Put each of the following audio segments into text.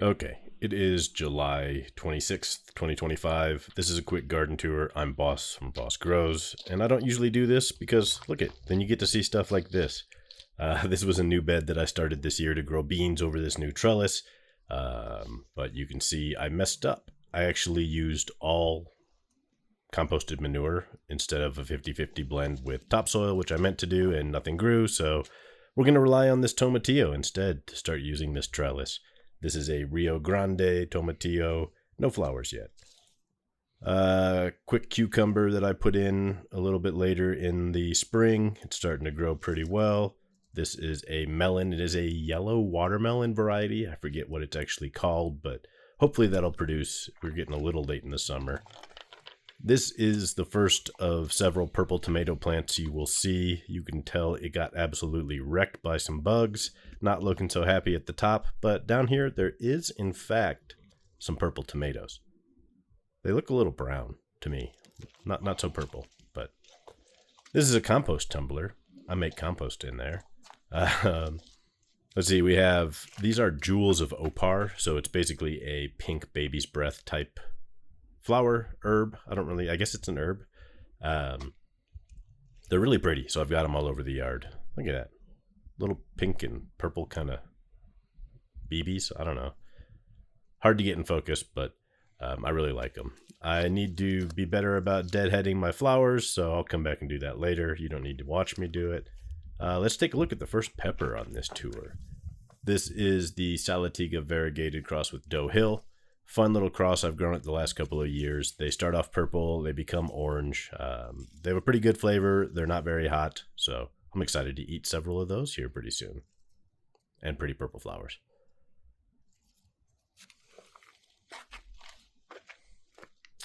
Okay, it is July 26th, 2025. This is a quick garden tour. I'm Boss from Boss Grows, and I don't usually do this because, look it, then you get to see stuff like this. This was a new bed that I started this year to grow beans over this new trellis, but you can see I messed up. I actually used all composted manure instead of a 50-50 blend with topsoil, which I meant to do, and nothing grew, so we're going to rely on this tomatillo instead to start using this trellis. This is a Rio Grande tomatillo, no flowers yet. Quick cucumber that I put in a little bit later in the spring. It's starting to grow pretty well. This is a melon. It is a yellow watermelon variety. I forget what it's actually called, but hopefully that'll produce. We're getting a little late in the summer. This is the first of several purple tomato plants you will see. You can tell it got absolutely wrecked by some bugs. Not looking so happy at the top, but down here there is in fact some purple tomatoes. They look a little brown to me. Not so purple, but this is a compost tumbler. I make compost in there. Let's see, we have, these are jewels of opar, so it's basically a pink baby's breath type flower, herb. I guess it's an herb. They're really pretty, so I've got them all over the yard. Look at that. Little pink and purple kind of BBs. I don't know. Hard to get in focus, but I really like them. I need to be better about deadheading my flowers, so I'll come back and do that later. You don't need to watch me do it. Let's take a look at the first pepper on this tour. This is the Salatiga variegated cross with Doe Hill. Fun little cross. I've grown it the last couple of years. They start off purple. They become orange. They have a pretty good flavor. They're not very hot, so I'm excited to eat several of those here pretty soon. And pretty purple flowers.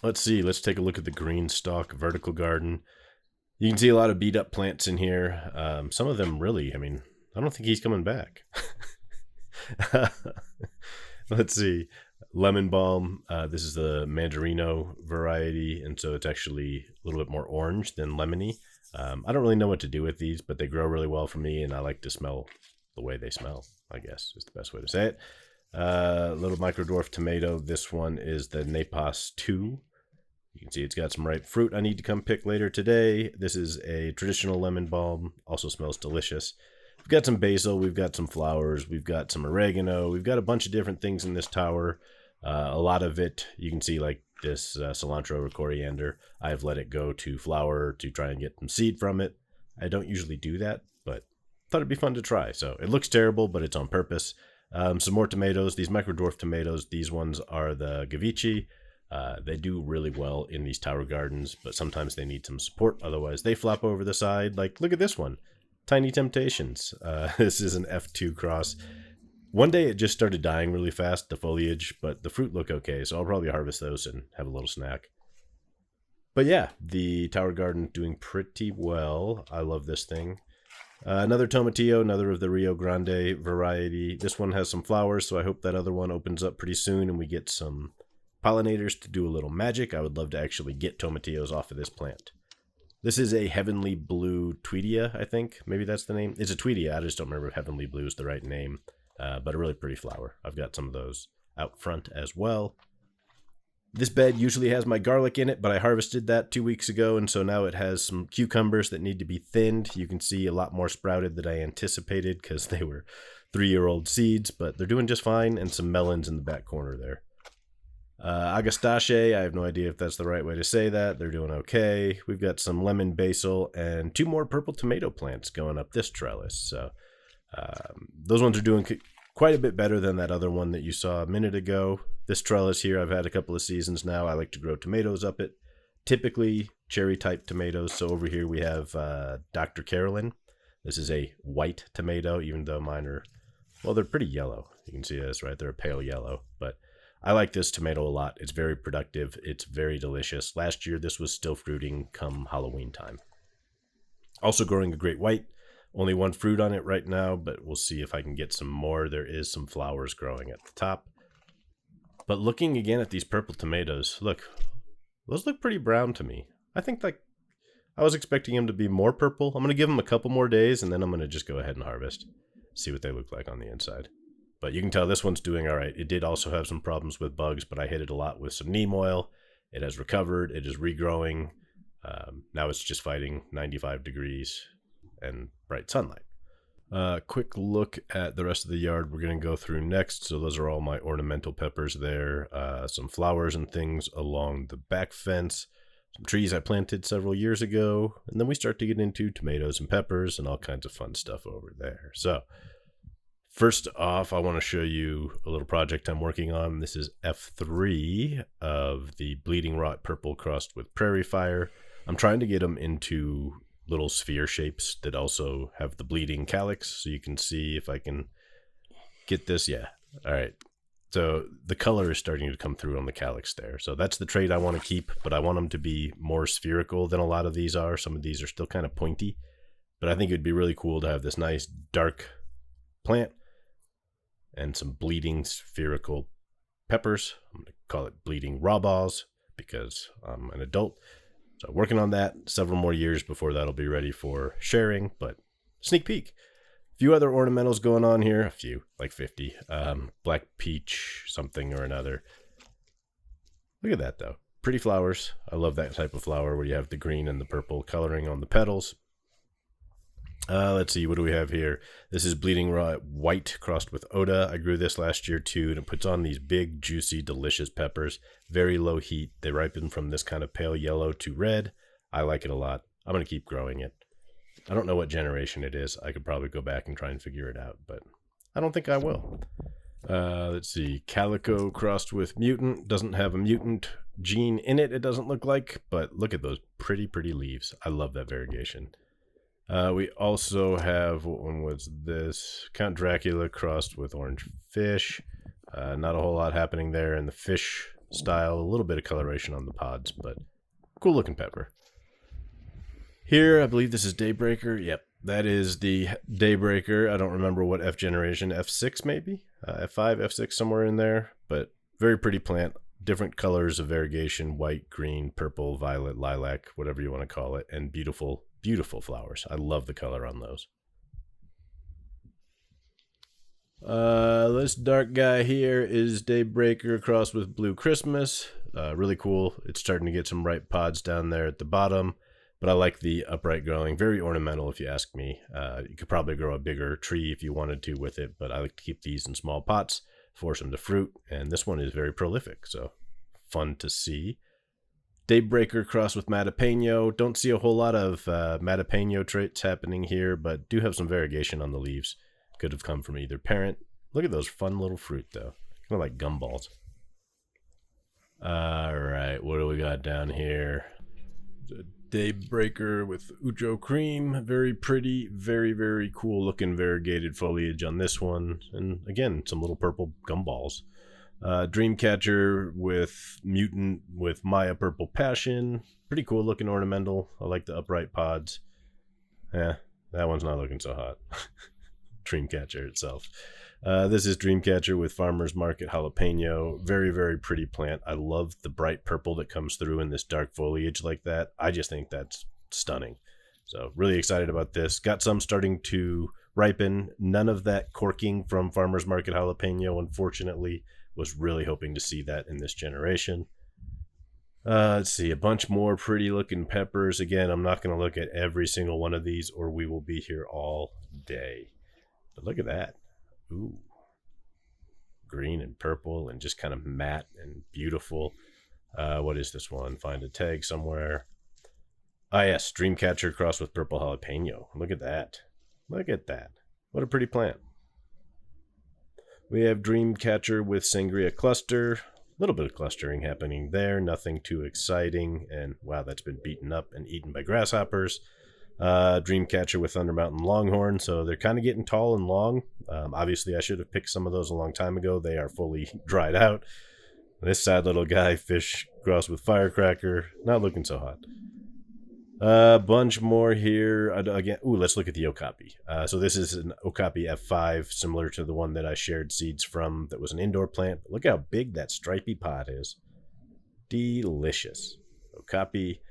Let's see. Let's take a look at the green stalk vertical garden. You can see a lot of beat up plants in here. Some of them really, I don't think he's coming back. Let's see. Lemon balm. This is the Mandarino variety, and so it's actually a little bit more orange than lemony. I don't really know what to do with these, but they grow really well for me, and I like to smell the way they smell, I guess is the best way to say it. Little micro dwarf tomato. This one is the Nepos 2. You can see it's got some ripe fruit I need to come pick later today. This is a traditional lemon balm. Also smells delicious. We've got some basil. We've got some flowers. We've got some oregano. We've got a bunch of different things in this tower. A lot of it, you can see like this cilantro or coriander. I've let it go to flower to try and get some seed from it. I don't usually do that, but thought it'd be fun to try. So it looks terrible, but it's on purpose. Some more tomatoes. These micro dwarf tomatoes. These ones are the Gavici. They do really well in these tower gardens, but sometimes they need some support. Otherwise, they flop over the side. Like, look at this one. Tiny Temptations. This is an F2 cross. One day it just started dying really fast, the foliage, but the fruit look okay, so I'll probably harvest those and have a little snack. But yeah, the tower garden doing pretty well. I love this thing. Another tomatillo, another of the Rio Grande variety. This one has some flowers, so I hope that other one opens up pretty soon and we get some pollinators to do a little magic. I would love to actually get tomatillos off of this plant. This is a Heavenly Blue Tweedia, I think. Maybe that's the name. It's a Tweedia. I just don't remember if Heavenly Blue is the right name. But a really pretty flower. I've got some of those out front as well. This bed usually has my garlic in it, but I harvested that 2 weeks ago, and so now it has some cucumbers that need to be thinned. You can see a lot more sprouted than I anticipated because they were 3-year-old seeds, but they're doing just fine, and some melons in the back corner there. Agastache, I have no idea if that's the right way to say that. They're doing okay. We've got some lemon basil and 2 more purple tomato plants going up this trellis, so those ones are doing quite a bit better than that other one that you saw a minute ago. This trellis here, I've had a couple of seasons now. I like to grow tomatoes up it, typically cherry type tomatoes. So over here we have Dr. Carolyn. This is a white tomato, even though mine are, well, they're pretty yellow. You can see this, right? They're a pale yellow, but I like this tomato a lot. It's very productive. It's very delicious. Last year, this was still fruiting come Halloween time. Also growing a great white. Only 1 fruit on it right now, but we'll see if I can get some more. There is some flowers growing at the top. But looking again at these purple tomatoes, look, those look pretty brown to me. I think like I was expecting them to be more purple. I'm going to give them a couple more days, and then I'm going to just go ahead and harvest. See what they look like on the inside. But you can tell this one's doing all right. It did also have some problems with bugs, but I hit it a lot with some neem oil. It has recovered. It is regrowing. Now it's just fighting 95 degrees and bright sunlight. Quick look at the rest of the yard we're going to go through next. So those are all my ornamental peppers there. Some flowers and things along the back fence. Some trees I planted several years ago. And then we start to get into tomatoes and peppers and all kinds of fun stuff over there. So first off, I want to show you a little project I'm working on. This is F3 of the Bleeding Rot Purple crossed with Prairie Fire. I'm trying to get them into little sphere shapes that also have the bleeding calyx, so you can see if I can get this. Yeah, all right. So the color is starting to come through on the calyx there. So that's the trait I want to keep, but I want them to be more spherical than a lot of these are. Some of these are still kind of pointy, but I think it'd be really cool to have this nice dark plant and some bleeding spherical peppers. I'm going to call it bleeding raw balls because I'm an adult. So working on that, several more years before that'll be ready for sharing, but sneak peek. A few other ornamentals going on here, a few, like 50. Black peach, something or another. Look at that though. Pretty flowers. I love that type of flower where you have the green and the purple coloring on the petals. Let's see, what do we have here? This is Bleeding Rot White crossed with Oda. I grew this last year too, and it puts on these big, juicy, delicious peppers. Very low heat. They ripen from this kind of pale yellow to red. I like it a lot. I'm going to keep growing it. I don't know what generation it is. I could probably go back and try and figure it out, but I don't think I will. Let's see, Calico crossed with Mutant. Doesn't have a mutant gene in it, it doesn't look like, but look at those pretty, pretty leaves. I love that variegation. We also have, what one was this? Count Dracula crossed with Orange Fish. Not a whole lot happening there in the fish style. A little bit of coloration on the pods, but cool looking pepper. Here, I believe this is Daybreaker. Yep, that is the Daybreaker. I don't remember what F generation, F6 maybe? F5, F6, somewhere in there. But very pretty plant. Different colors of variegation, white, green, purple, violet, lilac, whatever you want to call it. And beautiful, beautiful flowers. I love the color on those. This dark guy here is Daybreaker crossed with Blue Christmas. Really cool. It's starting to get some ripe pods down there at the bottom. But I like the upright growing. Very ornamental, if you ask me. You could probably grow a bigger tree if you wanted to with it, but I like to keep these in small pots, force them to fruit, and this one is very prolific, so fun to see. Daybreaker crossed with Matapeno. Don't see a whole lot of Matapeno traits happening here, but do have some variegation on the leaves. Could have come from either parent. Look at those fun little fruit, though. Kind of like gumballs. All right, what do we got down here? Daybreaker with Ujo Cream. Very pretty, very, very cool looking variegated foliage on this one. And again, some little purple gumballs. Dreamcatcher with Mutant with Maya Purple Passion. Pretty cool looking ornamental. I like the upright pods. Yeah, that one's not looking so hot. Dreamcatcher itself. This is Dreamcatcher with Farmer's Market Jalapeno. Very, very pretty plant. I love the bright purple that comes through in this dark foliage like that. I just think that's stunning. So really excited about this. Got some starting to ripen. None of that corking from Farmer's Market Jalapeno, unfortunately. Was really hoping to see that in this generation. Let's see, a bunch more pretty looking peppers. Again, I'm not going to look at every single one of these or we will be here all day. But look at that. Ooh, green and purple and just kind of matte and beautiful. What is this one? Find a tag somewhere. Ah, yes, Dreamcatcher crossed with Purple Jalapeno. Look at that. Look at that. What a pretty plant. We have Dreamcatcher with Sangria Cluster. A little bit of clustering happening there. Nothing too exciting. And wow, that's been beaten up and eaten by grasshoppers. Dreamcatcher with Thunder Mountain Longhorn. So they're kind of getting tall and long. Obviously, I should have picked some of those a long time ago. They are fully dried out. This sad little guy, Fish crossed with Firecracker. Not looking so hot. A bunch more here. Again, ooh, let's look at the Okapi. So this is an Okapi F5, similar to the one that I shared seeds from that was an indoor plant. But look how big that stripy pot is. Delicious. Okapi.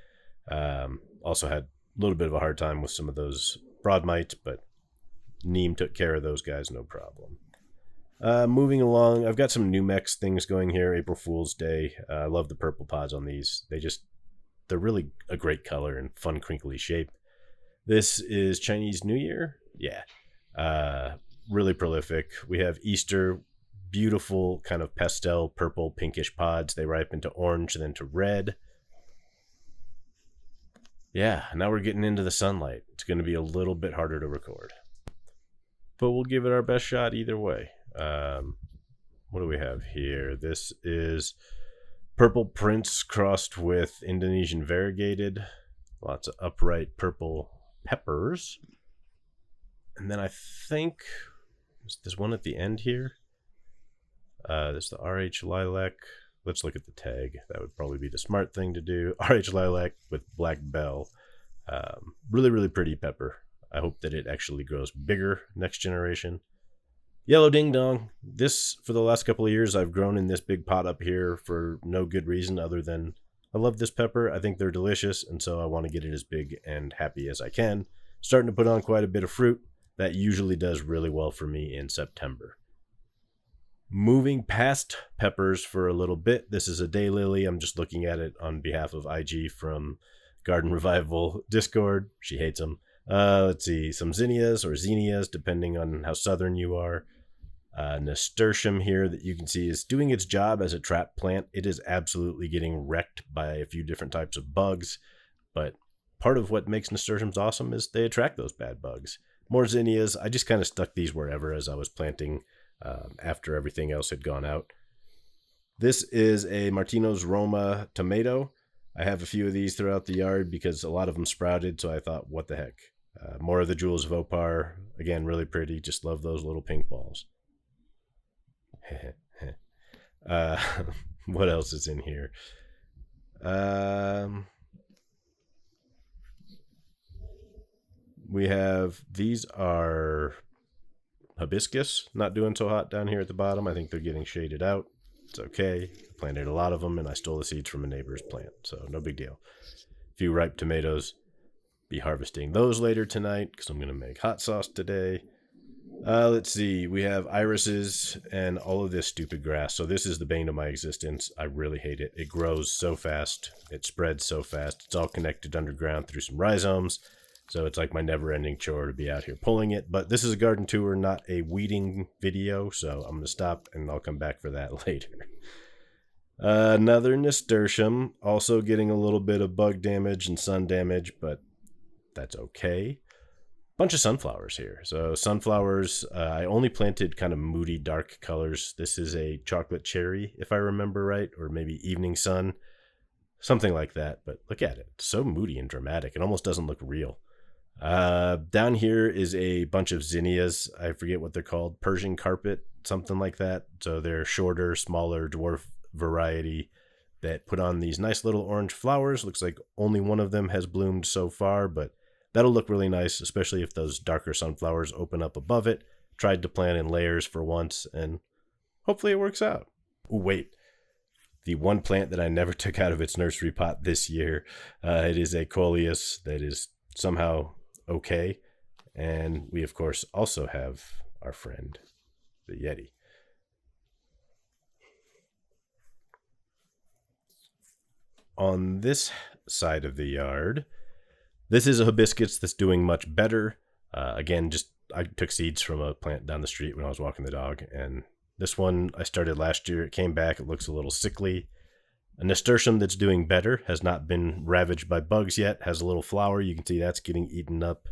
Also had a little bit of a hard time with some of those broad mites, but Neem took care of those guys, no problem. Moving along, I've got some Numex things going here. April Fool's Day. I love the purple pods on these. They're really a great color and fun crinkly shape. This is Chinese New Year. Yeah. Really prolific. We have Easter, beautiful kind of pastel purple pinkish pods. They ripen to orange and then to red. Yeah, now we're getting into the sunlight. It's going to be a little bit harder to record, but we'll give it our best shot either way. What do we have here? This is Purple Prince crossed with Indonesian variegated. Lots of upright purple peppers. And then I think there's one at the end here. There's the RH Lilac. Let's look at the tag. That would probably be the smart thing to do. RH Lilac with Black Bell. Really, really pretty pepper. I hope that it actually grows bigger next generation. Yellow Ding Dong. This, for the last couple of years, I've grown in this big pot up here for no good reason other than I love this pepper. I think they're delicious, and so I want to get it as big and happy as I can. Starting to put on quite a bit of fruit. That usually does really well for me in September. Moving past peppers for a little bit. This is a daylily. I'm just looking at it on behalf of IG from Garden Revival Discord. She hates them. Let's see. Some zinnias or zinnias, depending on how southern you are. Nasturtium here that you can see is doing its job as a trap plant. It is absolutely getting wrecked by a few different types of bugs. But part of what makes nasturtiums awesome is they attract those bad bugs. More zinnias. I just kind of stuck these wherever as I was planting after everything else had gone out. This is a Martino's Roma tomato. I have a few of these throughout the yard because a lot of them sprouted, so I thought, what the heck. More of the Jewels of Opar. Again, really pretty. Just love those little pink balls. What else is in here? We have, these are hibiscus, not doing so hot down here at the bottom. I think they're getting shaded out. It's okay. I planted a lot of them and I stole the seeds from a neighbor's plant, so no big deal. A few ripe tomatoes. Be harvesting those later tonight because I'm going to make hot sauce today. Let's see. We have irises and all of this stupid grass. So this is the bane of my existence. I really hate it. It grows so fast. It spreads so fast. It's all connected underground through some rhizomes. So it's like my never-ending chore to be out here pulling it. But this is a garden tour, not a weeding video. So I'm going to stop and I'll come back for that later. Another nasturtium. Also getting a little bit of bug damage and sun damage, but that's okay. Bunch of sunflowers here. So sunflowers, I only planted kind of moody dark colors. This is a chocolate cherry, if I remember right, or maybe evening sun, something like that. But look at it. It's so moody and dramatic. It almost doesn't look real. Down here is a bunch of zinnias. I forget what they're called. Persian carpet, something like that. So they're shorter, smaller dwarf variety that put on these nice little orange flowers. Looks like only one of them has bloomed so far, but that'll look really nice, especially if those darker sunflowers open up above it. Tried to plant in layers for once, and hopefully it works out. Ooh, wait. The one plant that I never took out of its nursery pot this year, it is a coleus that is somehow okay. And we, of course, also have our friend, the Yeti. On this side of the yard, this is a hibiscus that's doing much better. Again, I took seeds from a plant down the street when I was walking the dog. And this one I started last year. It came back. It looks a little sickly. A nasturtium that's doing better, has not been ravaged by bugs yet, has a little flower. You can see that's getting eaten up.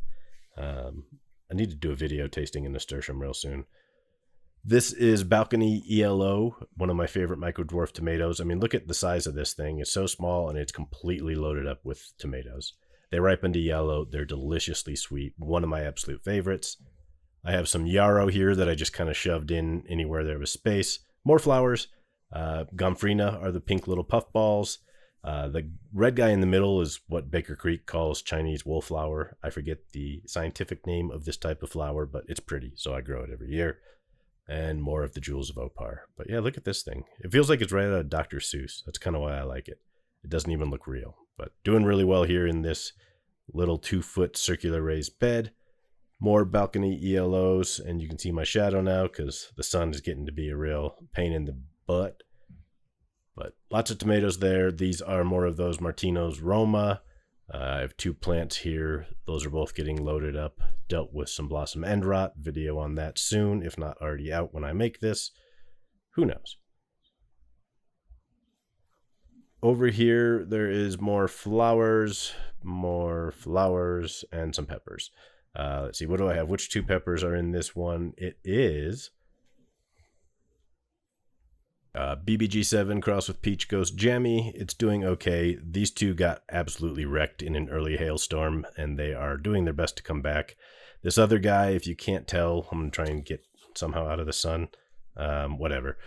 I need to do a video tasting a nasturtium real soon. This is Balcony ELO, one of my favorite microdwarf tomatoes. I mean, look at the size of this thing. It's so small and it's completely loaded up with tomatoes. They ripen to yellow. They're deliciously sweet. One of my absolute favorites. I have some yarrow here that I just kind of shoved in anywhere there was space. More flowers. Gomphrena are the pink little puff balls. The red guy in the middle is what Baker Creek calls Chinese wallflower. I forget the scientific name of this type of flower, but it's pretty, so I grow it every year. And more of the Jewels of Opar. But yeah, look at this thing. It feels like it's right out of Dr. Seuss. That's kind of why I like it. It doesn't even look real, but doing really well here in this little 2-foot circular raised bed. More balcony ELOs, and you can see my shadow now because the sun is getting to be a real pain in the butt. But lots of tomatoes there. These are more of those Martino's Roma. I have 2 plants here. Those are both getting loaded up. Dealt with some blossom end rot. Video on that soon, if not already out when I make this. Who knows? Over here, there is more flowers, and some peppers. Let's see, what do I have? Which 2 peppers are in this one? It is BBG7 crossed with Peach Ghost Jammy. It's doing okay. These 2 got absolutely wrecked in an early hailstorm, and they are doing their best to come back. This other guy, if you can't tell, I'm going to try and get somehow out of the sun. Whatever.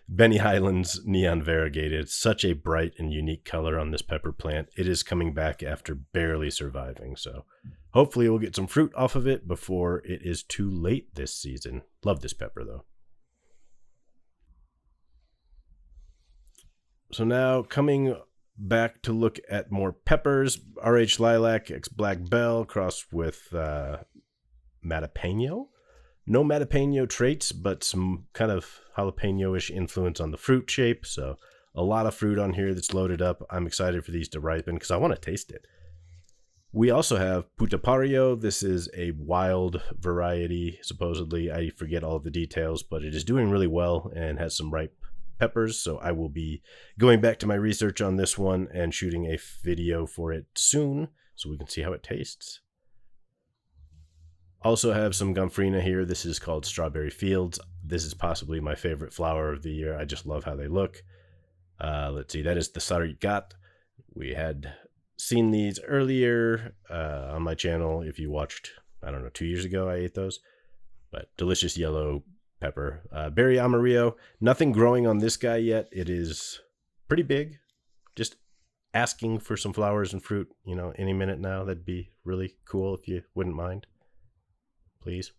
Benny Highlands Neon Variegated. Such a bright and unique color on this pepper plant. It is coming back after barely surviving, so hopefully we'll get some fruit off of it before it is too late this season. Love this pepper, though. So now coming back to look at more peppers. RH Lilac X Black Bell crossed with Matapeno. No Matapeno traits, but some kind of jalapeno-ish influence on the fruit shape. So a lot of fruit on here that's loaded up. I'm excited for these to ripen because I want to taste it. We also have Putapario. This is a wild variety, supposedly. I forget all of the details, but it is doing really well and has some ripe peppers. So I will be going back to my research on this one and shooting a video for it soon so we can see how it tastes. Also have some Gomphrena here. This is called Strawberry Fields. This is possibly my favorite flower of the year. I just love how they look. Let's see, that is the Sarigat. We had seen these earlier on my channel. If you watched, I don't know, 2 years ago, I ate those. But delicious yellow pepper. Berry Amarillo. Nothing growing on this guy yet. It is pretty big. Just asking for some flowers and fruit, you know, any minute now. That'd be really cool if you wouldn't mind. Please.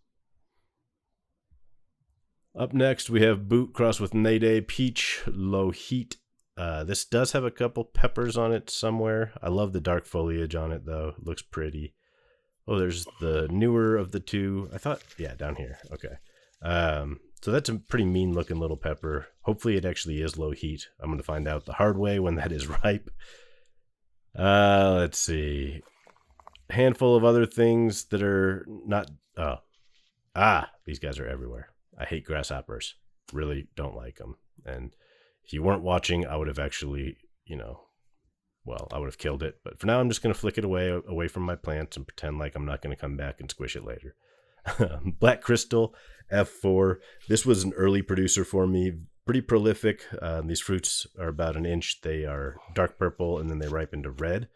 Up next, we have Boot crossed with Nade Peach Low Heat. This does have a couple peppers on it somewhere. I love the dark foliage on it, though. It looks pretty. Oh, there's the newer of the 2. I thought, yeah, down here. Okay. So that's a pretty mean looking little pepper. Hopefully it actually is low heat. I'm going to find out the hard way when that is ripe. Let's see. A handful of other things that are not... these guys are everywhere. I hate grasshoppers. Really don't like them. And if you weren't watching, I would have actually, I would have killed it. But for now, I'm just going to flick it away from my plants and pretend like I'm not going to come back and squish it later. Black Crystal F4. This was an early producer for me. Pretty prolific. These fruits are about an inch. They are dark purple and then they ripen to red.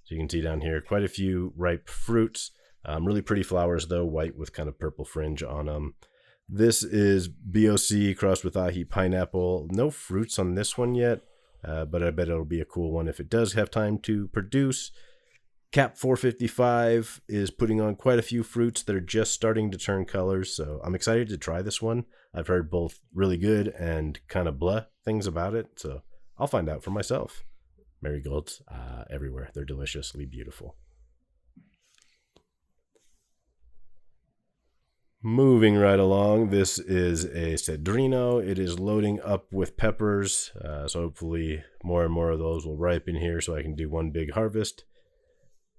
So you can see down here quite a few ripe fruits. Really pretty flowers though, white with kind of purple fringe on them. This is BOC crossed with Ahi Pineapple. No fruits on this one yet, but I bet it'll be a cool one if it does have time to produce. Cap 455 is putting on quite a few fruits that are just starting to turn colors, so I'm excited to try this one. I've heard both really good and kind of blah things about it, so I'll find out for myself. Marigolds everywhere. They're deliciously beautiful. Moving right along, this is a Cedrino. It is loading up with peppers, so hopefully more and more of those will ripen here so I can do one big harvest.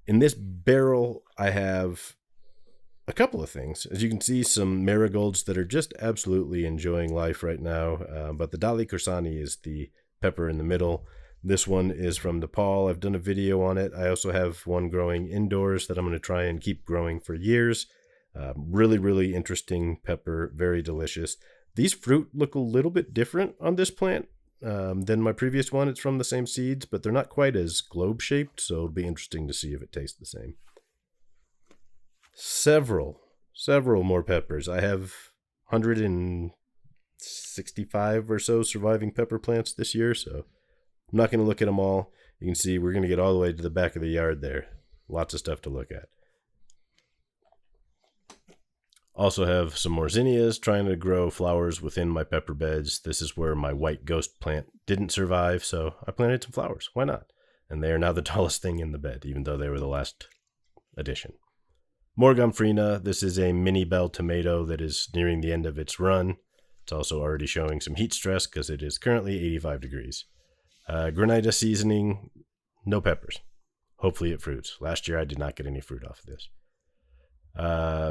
In this barrel, I have a couple of things. As you can see, some marigolds that are just absolutely enjoying life right now, but the Dali Kursani is the pepper in the middle. This one is from Nepal. I've done a video on it. I also have one growing indoors that I'm going to try and keep growing for years. Really, really interesting pepper, very delicious. These fruit look a little bit different on this plant than my previous one. It's from the same seeds, but they're not quite as globe-shaped, so it'll be interesting to see if it tastes the same. Several more peppers. I have 165 or so surviving pepper plants this year, so I'm not going to look at them all. You can see we're going to get all the way to the back of the yard there. Lots of stuff to look at. Also have some more zinnias, trying to grow flowers within my pepper beds. This is where my white ghost plant didn't survive, so I planted some flowers. Why not? And they are now the tallest thing in the bed, even though they were the last addition. More Gomphrena. This is a mini bell tomato that is nearing the end of its run. It's also already showing some heat stress because it is currently 85 degrees. Granita seasoning, no peppers. Hopefully it fruits. Last year I did not get any fruit off of this.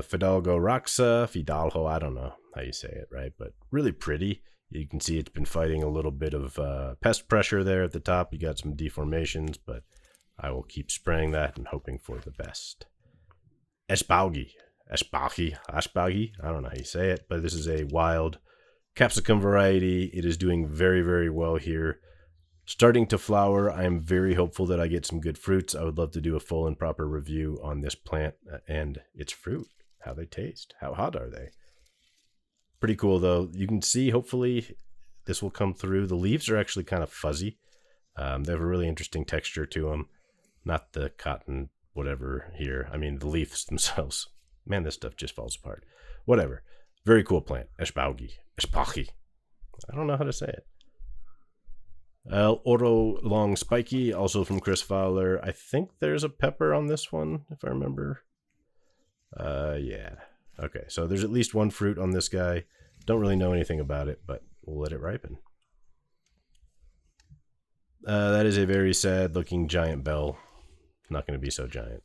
Fidalgo Roxa, Fidalgo, I don't know how you say it, right? But really pretty. You can see it's been fighting a little bit of pest pressure there at the top. You got some deformations, but I will keep spraying that and hoping for the best. Ashbaugi, I don't know how you say it, but this is a wild capsicum variety. It is doing very, very well here. Starting to flower. I am very hopeful that I get some good fruits. I would love to do a full and proper review on this plant and its fruit, how they taste, how hot are they. Pretty cool though. You can see, hopefully this will come through. The leaves are actually kind of fuzzy. They have a really interesting texture to them. Not the cotton whatever here. I mean, the leaves themselves. Man, this stuff just falls apart. Whatever. Very cool plant. Ashbaugi. I don't know how to say it. El Oro Long Spiky, also from Chris Fowler. I think there's a pepper on this one, if I remember. Yeah. Okay, so there's at least one fruit on this guy. Don't really know anything about it, but we'll let it ripen. That is a very sad looking giant bell. Not going to be so giant.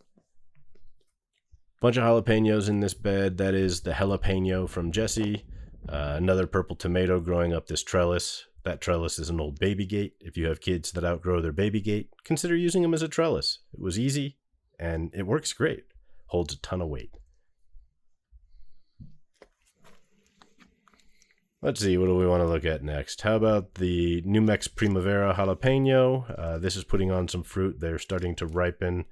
Bunch of jalapenos in this bed. That is the jalapeno from Jesse. Another purple tomato growing up this trellis. That trellis is an old baby gate. If you have kids that outgrow their baby gate, consider using them as a trellis. It was easy and it works great. Holds a ton of weight. Let's see, what do we want to look at next? How about the Numex Primavera jalapeno? This is putting on some fruit. They're starting to ripen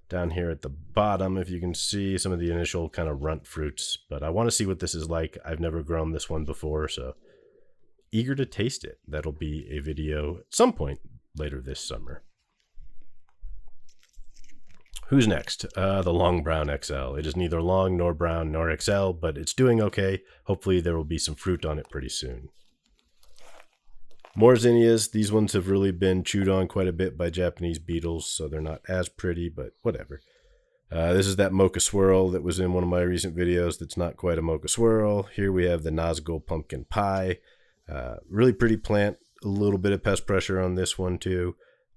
down here at the bottom. If you can see some of the initial kind of runt fruits, but I want to see what this is like. I've never grown this one before, so eager to taste it. That'll be a video at some point later this summer. Who's next? The Long Brown XL. It is neither long nor brown nor XL, but it's doing okay. Hopefully there will be some fruit on it pretty soon. More zinnias. These ones have really been chewed on quite a bit by Japanese beetles, so they're not as pretty, but whatever. This is that mocha swirl that was in one of my recent videos that's not quite a mocha swirl. Here we have the Nazgul pumpkin pie. Really pretty plant. A little bit of pest pressure on this one too,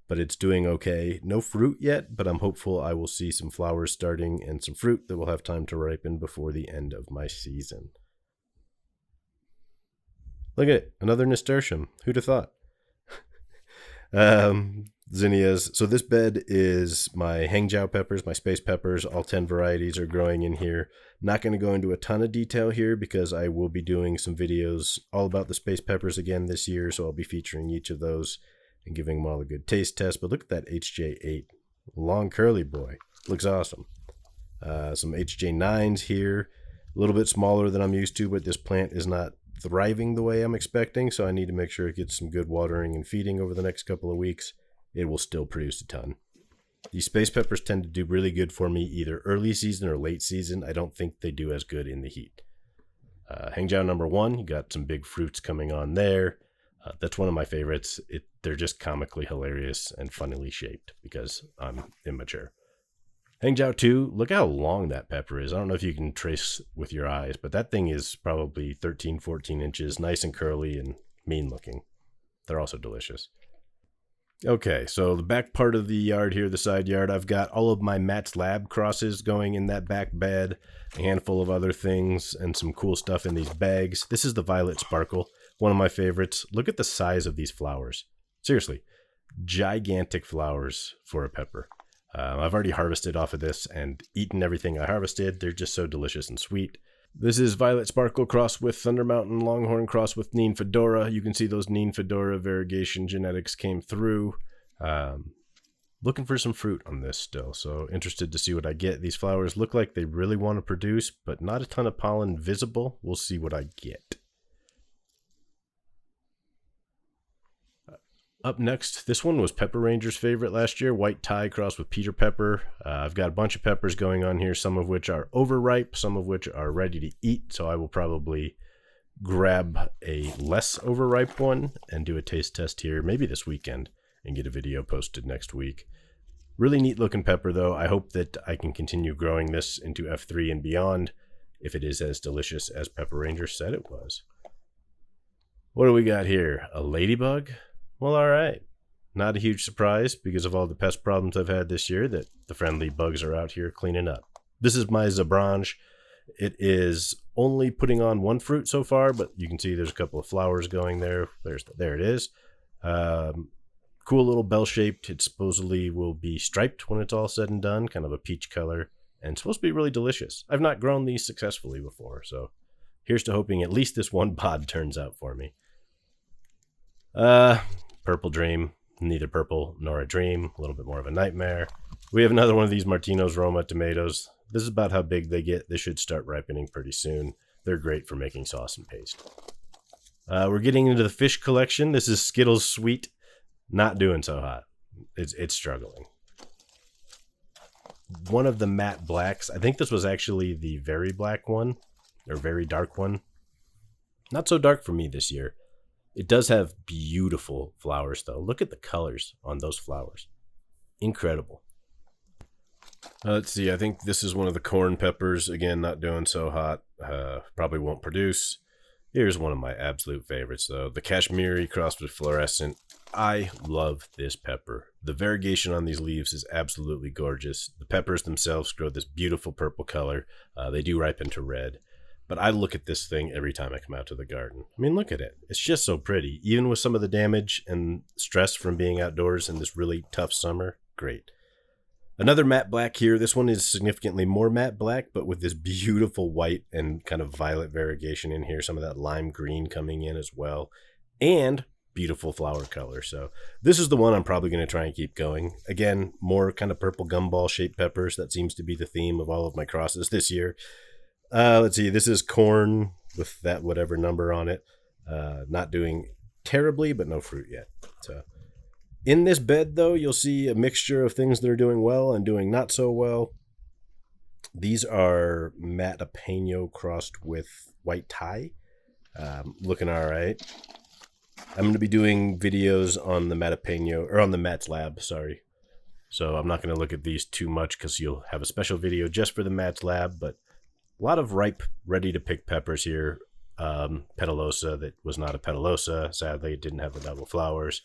but it's doing okay. No fruit yet, but I'm hopeful I will see some flowers starting and some fruit that will have time to ripen before the end of my season. Look at it, another nasturtium. Who'd have thought? Zinnias. So this bed is my hangjiao peppers, my space peppers. All 10 varieties are growing in here. Not going to go into a ton of detail here because I will be doing some videos all about the space peppers again this year. So I'll be featuring each of those and giving them all a good taste test. But look at that HJ8. Long curly boy. Looks awesome. Some HJ9s here. A little bit smaller than I'm used to, but this plant is not thriving the way I'm expecting. So I need to make sure it gets some good watering and feeding over the next couple of weeks. It will still produce a ton. These space peppers tend to do really good for me either early season or late season. I don't think they do as good in the heat. Hangjiao number 1, you got some big fruits coming on there. That's one of my favorites. They're just comically hilarious and funnily shaped because I'm immature. Hangjiao 2, look how long that pepper is. I don't know if you can trace with your eyes, but that thing is probably 13, 14 inches, nice and curly and mean looking. They're also delicious. Okay, so the back part of the yard here, the side yard, I've got all of my Matt's Lab crosses going in that back bed, a handful of other things, and some cool stuff in these bags. This is the Violet Sparkle, one of my favorites. Look at the size of these flowers. Seriously, gigantic flowers for a pepper. I've already harvested off of this and eaten everything I harvested. They're just so delicious and sweet. This is Violet Sparkle crossed with Thunder Mountain Longhorn crossed with Neen Fedora. You can see those Neen Fedora variegation genetics came through. Looking for some fruit on this still, so interested to see what I get. These flowers look like they really want to produce, but not a ton of pollen visible. We'll see what I get. Up next, this one was Pepper Ranger's favorite last year, White Thai crossed with Peter Pepper. I've got a bunch of peppers going on here, some of which are overripe, some of which are ready to eat, so I will probably grab a less overripe one and do a taste test here, maybe this weekend, and get a video posted next week. Really neat looking pepper though. I hope that I can continue growing this into F3 and beyond if it is as delicious as Pepper Ranger said it was. What do we got here? A ladybug? Well, all right. Not a huge surprise because of all the pest problems I've had this year that the friendly bugs are out here cleaning up. This is my Zabranche. It is only putting on one fruit so far, but you can see there's a couple of flowers going there. There it is. Cool little bell-shaped. It supposedly will be striped when it's all said and done, kind of a peach color, and it's supposed to be really delicious. I've not grown these successfully before, so here's to hoping at least this one pod turns out for me. Purple Dream. Neither purple nor a dream. A little bit more of a nightmare. We have another one of these Martino's Roma tomatoes. This is about how big they get. They should start ripening pretty soon. They're great for making sauce and paste. We're getting into the fish collection. This is Skittles Sweet. Not doing so hot. It's struggling. One of the matte blacks. I think this was actually the very black one. Or very dark one. Not so dark for me this year. It does have beautiful flowers, though. Look at the colors on those flowers. Incredible. Let's see. I think this is one of the corn peppers. Again, not doing so hot. Probably won't produce. Here's one of my absolute favorites, though. The Kashmiri crossed with fluorescent. I love this pepper. The variegation on these leaves is absolutely gorgeous. The peppers themselves grow this beautiful purple color. They do ripen to red. But I look at this thing every time I come out to the garden. I mean, look at it. It's just so pretty. Even with some of the damage and stress from being outdoors in this really tough summer, great. Another matte black here. This one is significantly more matte black, but with this beautiful white and kind of violet variegation in here. Some of that lime green coming in as well. And beautiful flower color. So this is the one I'm probably going to try and keep going. Again, more kind of purple gumball shaped peppers. That seems to be the theme of all of my crosses this year. Let's see. This is corn with that whatever number on it. Not doing terribly, but no fruit yet. So in this bed, though, you'll see a mixture of things that are doing well and doing not so well. These are matte Apeno crossed with white Thai. Looking all right. I'm going to be doing videos on the matte Apeno, or on the Matt's Lab, sorry. So I'm not going to look at these too much because you'll have a special video just for the Matt's Lab, but a lot of ripe, ready-to-pick peppers here. Petalosa that was not a petalosa. Sadly, it didn't have the double flowers.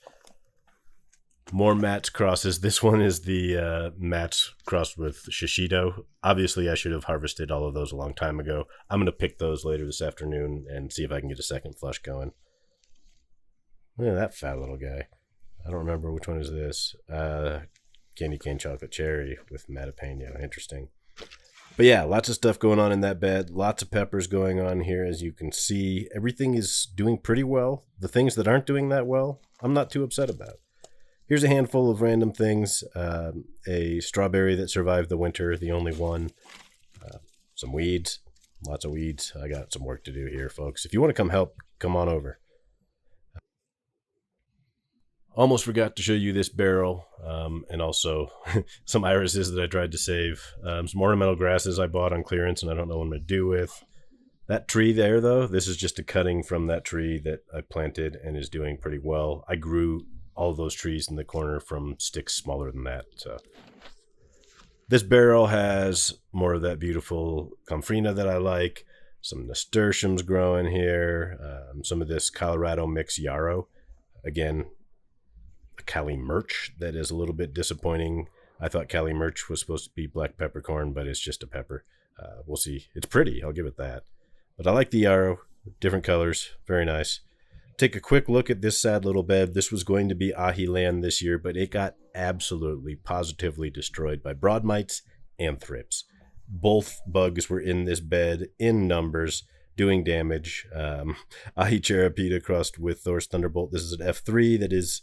More Matt's crosses. This one is the Matt's crossed with Shishido. Obviously, I should have harvested all of those a long time ago. I'm going to pick those later this afternoon and see if I can get a second flush going. Look at that fat little guy. I don't remember which one is this. Candy cane chocolate cherry with Matte Apeno. Interesting. But yeah, lots of stuff going on in that bed. Lots of peppers going on here, as you can see. Everything is doing pretty well. The things that aren't doing that well, I'm not too upset about. Here's a handful of random things. A strawberry that survived the winter, the only one. Some weeds. Lots of weeds. I got some work to do here, folks. If you want to come help, come on over. Almost forgot to show you this barrel, and also some irises that I tried to save. Some ornamental grasses I bought on clearance and I don't know what I'm going to do with. That tree there, though, this is just a cutting from that tree that I planted and is doing pretty well. I grew all those trees in the corner from sticks smaller than that. So this barrel has more of that beautiful Comfrena that I like. Some nasturtiums growing here. Some of this Colorado mix yarrow. Again, a Cali Merch that is a little bit disappointing. I thought Cali Merch was supposed to be black peppercorn, but it's just a pepper. We'll see. It's pretty, I'll give it that. But I like the yarrow, different colors, very nice. Take a quick look at this sad little bed. This was going to be ahi land this year, but it got absolutely, positively destroyed by broad mites and thrips. Both bugs were in this bed in numbers, doing damage. Ahi Charapita crossed with Thor's Thunderbolt. This is an F3 that is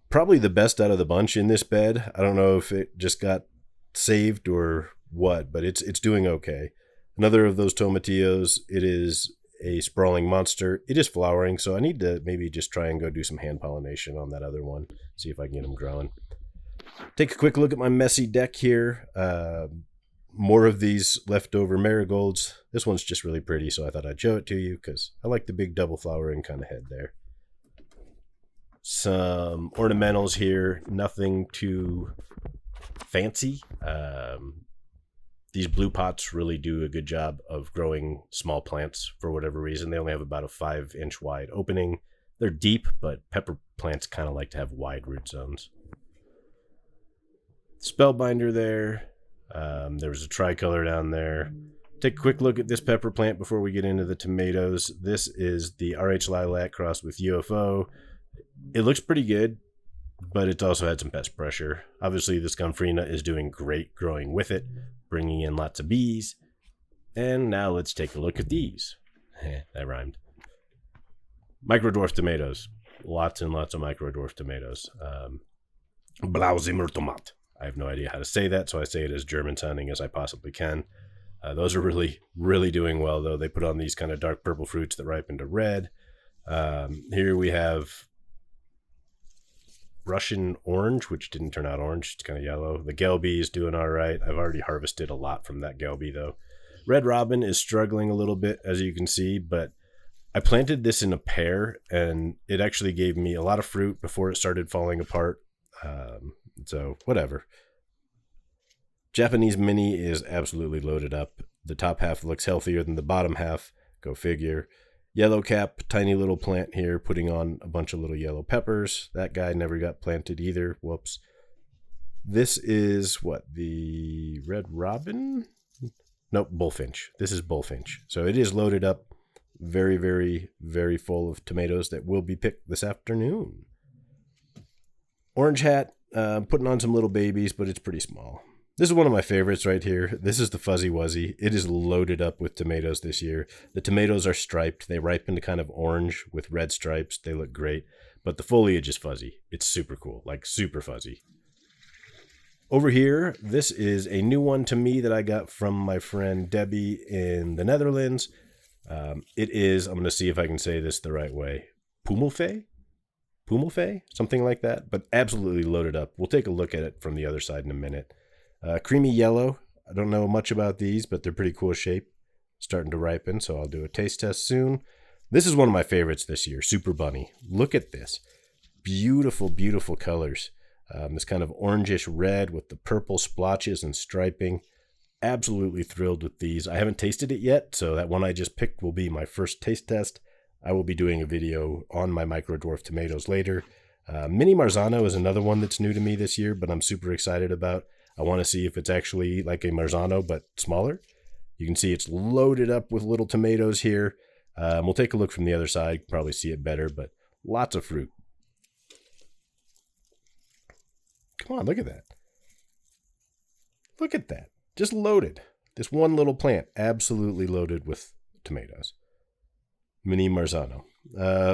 probably the best out of the bunch in this bed. I don't know if it just got saved or what, but it's doing okay. Another of those tomatillos. It is a sprawling monster. It is flowering, so I need to maybe just try and go do some hand pollination on that other one. See if I can get them growing. Take a quick look at my messy deck here. More of these leftover marigolds. This one's just really pretty, so I thought I'd show it to you because I like the big double flowering kind of head there. Some ornamentals here. Nothing too fancy. These blue pots really do a good job of growing small plants for whatever reason. They only have about a 5-inch wide opening. They're deep, but pepper plants kind of like to have wide root zones. Spellbinder there. There was a tricolor down there. Take a quick look at this pepper plant before we get into the tomatoes. This is the RH Lilac crossed with UFO. It looks pretty good, but it's also had some pest pressure. Obviously, this Gomphrena is doing great growing with it, bringing in lots of bees. And now let's take a look at these. That rhymed. Microdwarf tomatoes. Lots and lots of microdwarf tomatoes. Blausimmertomat. I have no idea how to say that, so I say it as German sounding as I possibly can. Those are really, really doing well, though. They put on these kind of dark purple fruits that ripen to red. Here we have Russian orange, which didn't turn out orange. It's kind of yellow. The Gelby is doing all right. I've already harvested a lot from that Gelby, though. Red Robin is struggling a little bit, as you can see, but I planted this in a pair, and it actually gave me a lot of fruit before it started falling apart. So, whatever. Japanese Mini is absolutely loaded up. The top half looks healthier than the bottom half. Go figure. Yellow Cap, tiny little plant here, putting on a bunch of little yellow peppers. That guy never got planted either. Whoops. This is what? The Red Robin? Nope, Bullfinch. This is Bullfinch. So it is loaded up. Very, very, very full of tomatoes that will be picked this afternoon. Orange Hat, putting on some little babies, but it's pretty small. This is one of my favorites right here. This is the Fuzzy Wuzzy. It is loaded up with tomatoes this year. The tomatoes are striped. They ripen to kind of orange with red stripes. They look great, but the foliage is fuzzy. It's super cool, like super fuzzy. Over here, this is a new one to me that I got from my friend Debbie in the Netherlands. It is, I'm going to see if I can say this the right way, Pumelfay? Pumelfay? Something like that, but absolutely loaded up. We'll take a look at it from the other side in a minute. Creamy yellow. I don't know much about these, but they're pretty cool shape. Starting to ripen, so I'll do a taste test soon. This is one of my favorites this year, Super Bunny. Look at this. Beautiful, beautiful colors. This kind of orangish red with the purple splotches and striping. Absolutely thrilled with these. I haven't tasted it yet, so that one I just picked will be my first taste test. I will be doing a video on my microdwarf tomatoes later. Mini Marzano is another one that's new to me this year, but I'm super excited about. I want to see if it's actually like a Marzano, but smaller. You can see it's loaded up with little tomatoes here. We'll take a look from the other side, probably see it better, but lots of fruit. Come on, look at that. Look at that. Just loaded. This one little plant, absolutely loaded with tomatoes. Mini Marzano.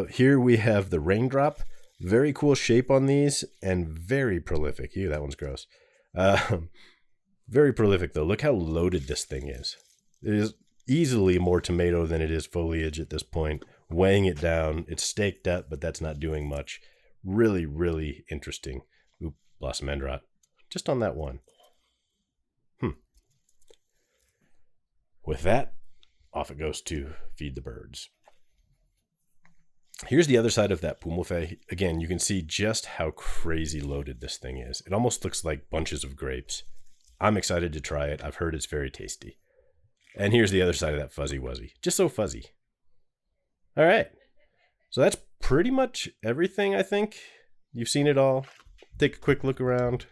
Here we have the Raindrop. Very cool shape on these and very prolific. Ew, that one's gross. Very prolific though. Look how loaded this thing is. It is easily more tomato than it is foliage at this point. Weighing it down, it's staked up, but that's not doing much. Really, really interesting. Oop, Blossom Endrot. Just on that one. With that, off it goes to feed the birds. Here's the other side of that Pumelfay. Again, you can see just how crazy loaded this thing is. It almost looks like bunches of grapes. I'm excited to try it. I've heard it's very tasty. And here's the other side of that Fuzzy Wuzzy. Just so fuzzy. All right. So that's pretty much everything, I think. You've seen it all. Take a quick look around.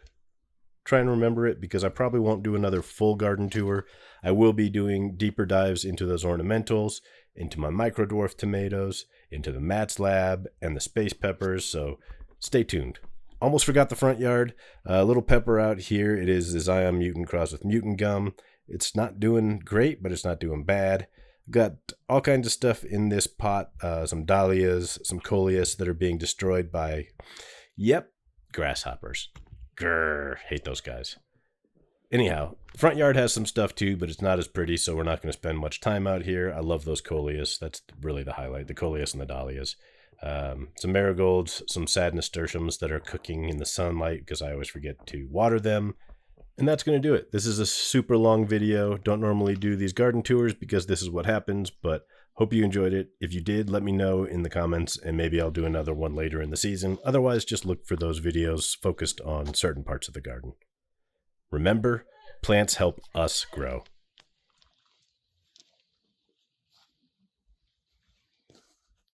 Try and remember it because I probably won't do another full garden tour. I will be doing deeper dives into those ornamentals, into my microdwarf tomatoes, into the Matt's Lab, and the space peppers, so stay tuned. Almost forgot the front yard. A little pepper out here. It is the Zion Mutant crossed with Mutant Gum. It's not doing great, but it's not doing bad. Got all kinds of stuff in this pot. Some dahlias, some coleus that are being destroyed by, grasshoppers. Grrr, hate those guys. Anyhow, front yard has some stuff too, but it's not as pretty, so we're not going to spend much time out here. I love those coleus. That's really the highlight, the coleus and the dahlias. Some marigolds, some sad nasturtiums that are cooking in the sunlight because I always forget to water them. And that's going to do it. This is a super long video. Don't normally do these garden tours because this is what happens, but hope you enjoyed it. If you did, let me know in the comments, and maybe I'll do another one later in the season. Otherwise, just look for those videos focused on certain parts of the garden. Remember, plants help us grow.